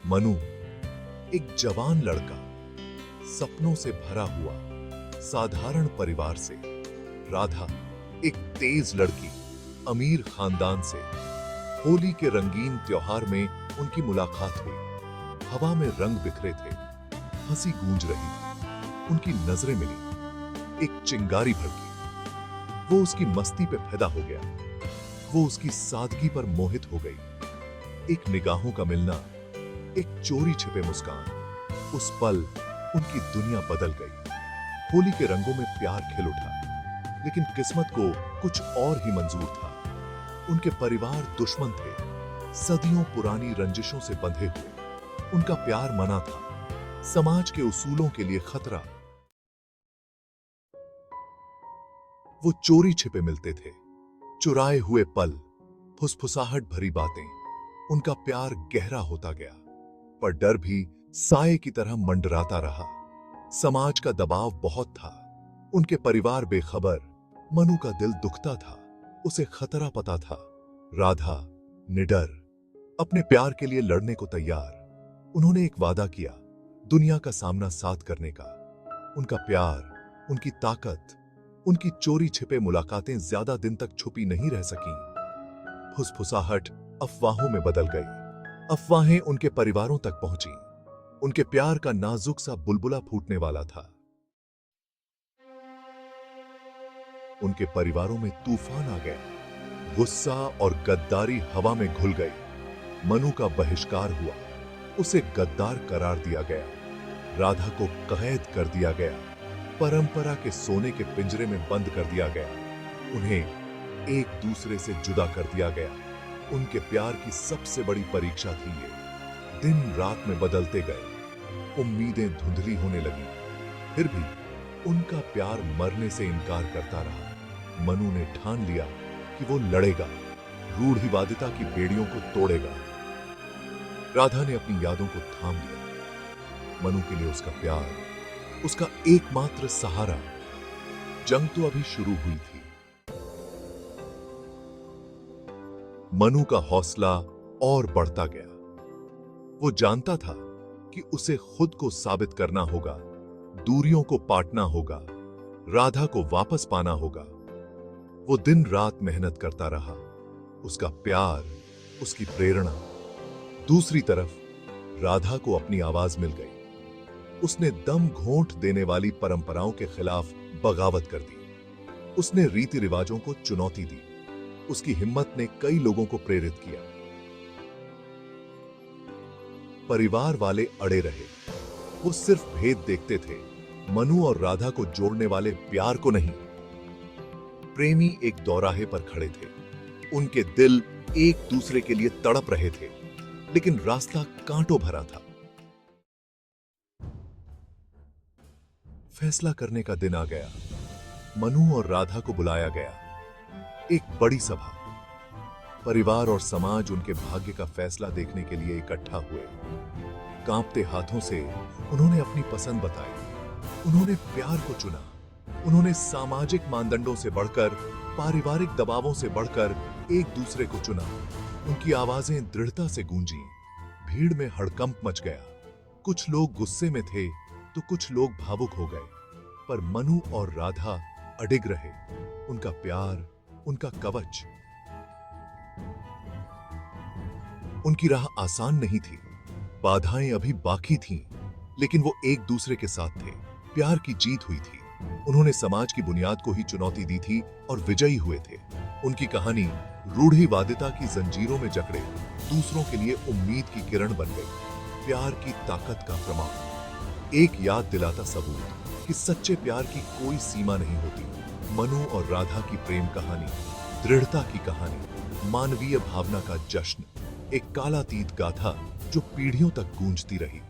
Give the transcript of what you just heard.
मनु एक जवान लड़का, सपनों से भरा हुआ साधारण परिवार से। राधा एक तेज लड़की, अमीर खानदान से। होली के रंगीन त्योहार में उनकी मुलाकात हुई। हवा में रंग बिखरे थे, हंसी गूंज रही। उनकी नजरें मिली, एक चिंगारी भड़की। वो उसकी मस्ती पे फिदा हो गया, वो उसकी सादगी पर मोहित हो गई। एक निगाहों का मिलना, एक चोरी छिपे मुस्कान, उस पल उनकी दुनिया बदल गई। होली के रंगों में प्यार खिल उठा, लेकिन किस्मत को कुछ और ही मंजूर था। उनके परिवार दुश्मन थे, सदियों पुरानी रंजिशों से बंधे हुए। उनका प्यार मना था, समाज के उसूलों के लिए खतरा। वो चोरी छिपे मिलते थे, चुराए हुए पल, फुसफुसाहट भरी बातें। उनका प्यार गहरा होता गया, पर डर भी साए की तरह मंडराता रहा। समाज का दबाव बहुत था, उनके परिवार बेखबर। मनु का दिल दुखता था, उसे खतरा पता था। राधा निडर, अपने प्यार के लिए लड़ने को तैयार। उन्होंने एक वादा किया, दुनिया का सामना साथ करने का। उनका प्यार, उनकी ताकत, उनकी चोरी छिपे मुलाकातें ज्यादा दिन तक छुपी नहीं रह सकीं। फुसफुसाहट अफवाहों में बदल गई। अफवाहें उनके परिवारों तक पहुंची। उनके प्यार का नाजुक सा बुलबुला फूटने वाला था। उनके परिवारों में तूफान आ गया। गुस्सा और गद्दारी हवा में घुल गई। मनु का बहिष्कार हुआ, उसे गद्दार करार दिया गया। राधा को कैद कर दिया गया, परंपरा के सोने के पिंजरे में बंद कर दिया गया। उन्हें एक दूसरे से जुदा कर दिया गया। उनके प्यार की सबसे बड़ी परीक्षा थी ये। दिन रात में बदलते गए, उम्मीदें धुंधली होने लगी, फिर भी उनका प्यार मरने से इनकार करता रहा। मनु ने ठान लिया कि वो लड़ेगा, रूढ़िवादिता की बेड़ियों को तोड़ेगा। राधा ने अपनी यादों को थाम लिया। मनु के लिए उसका प्यार, उसका एकमात्र सहारा। जंग तो अभी शुरू हुई थी। मनु का हौसला और बढ़ता गया। वो जानता था कि उसे खुद को साबित करना होगा, दूरियों को पाटना होगा, राधा को वापस पाना होगा। वो दिन रात मेहनत करता रहा, उसका प्यार, उसकी प्रेरणा। दूसरी तरफ राधा को अपनी आवाज मिल गई। उसने दम घोंट देने वाली परंपराओं के खिलाफ बगावत कर दी। उसने रीति रिवाजों को चुनौती दी। उसकी हिम्मत ने कई लोगों को प्रेरित किया। परिवार वाले अड़े रहे, वो सिर्फ भेद देखते थे, मनु और राधा को जोड़ने वाले प्यार को नहीं। प्रेमी एक दौराहे पर खड़े थे, उनके दिल एक दूसरे के लिए तड़प रहे थे, लेकिन रास्ता कांटों भरा था। फैसला करने का दिन आ गया। मनु और राधा को बुलाया गया, एक बड़ी सभा। परिवार और समाज उनके भाग्य का फैसला देखने के लिए इकट्ठा हुए। कांपते हाथों से उन्होंने अपनी पसंद बताई। उन्होंने प्यार को चुना। उन्होंने सामाजिक मानदंडों से बढ़कर, पारिवारिक दबावों से बढ़कर एक दूसरे को चुना। उनकी आवाजें दृढ़ता से गूंजी। भीड़ में हड़कंप मच गया। कुछ लोग गुस्से में थे तो कुछ लोग भावुक हो गए, पर मनु और राधा अडिग रहे। उनका प्यार, उनका कवच। उनकी राह आसान नहीं थी, बाधाएं अभी बाकी थीं, लेकिन वो एक दूसरे के साथ थे। प्यार की जीत हुई थी। उन्होंने समाज की बुनियाद को ही चुनौती दी थी और विजयी हुए थे। उनकी कहानी रूढ़िवादिता की जंजीरों में जकड़े दूसरों के लिए उम्मीद की किरण बन गई। प्यार की ताकत का प्रमाण, एक याद दिलाता सबूत कि सच्चे प्यार की कोई सीमा नहीं होती। मनु और राधा की प्रेम कहानी, दृढ़ता की कहानी, मानवीय भावना का जश्न, एक कालातीत गाथा जो पीढ़ियों तक गूंजती रही।